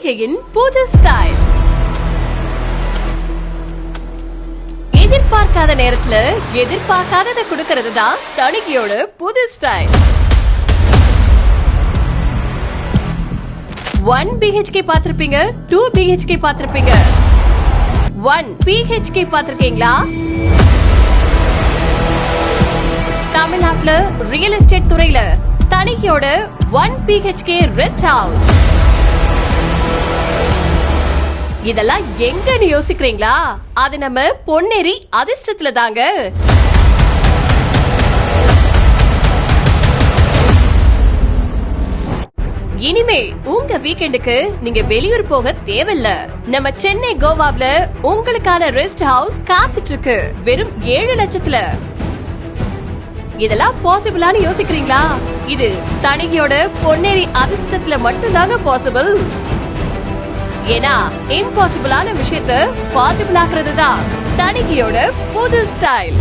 தணிக்கையின் புது ஸ்டைல். எதிர்பார்க்காத நேரத்துல எதிர்பார்க்காததை கொடுக்கறது தான் தணிக்கையோட புது ஸ்டைல். 1 BHK பாத்திருப்பீங்க, 2 BHK பாத்திருப்பீங்க, 1 PHK பாத்திருக்கீங்களா? தமிழ்நாட்டுல ரியல் எஸ்டேட் துறையில தணிக்கையோட 1 BHK ரெஸ்ட் ஹவுஸ். இதெல்லாம் எங்கன்னு யோசிக்கிறீங்களா? அது நம்ம பொன்னேரி அதிர்ஷ்டத்துல தாங்க. இனிமே உங்க வீக்கெண்டுக்கு நீங்க வெளியூர் போக தேவையில்ல. நம்ம சென்னை கோவாவுல உங்களுக்கான ரெஸ்ட் ஹவுஸ் காத்துட்டு இருக்கு வெறும் 7 லட்சத்துல. இதெல்லாம் பாசிபிளான்னு யோசிக்கிறீங்களா? இது தணிக்கையோட பொன்னேரி அதிர்ஷ்டத்துல மட்டும்தாங்க பாசிபிள். ஏன்னா இம்பாசிபிளான விஷயத்த பாசிபிள் ஆக்குறது தான் தணிக்கையோட புது ஸ்டைல்.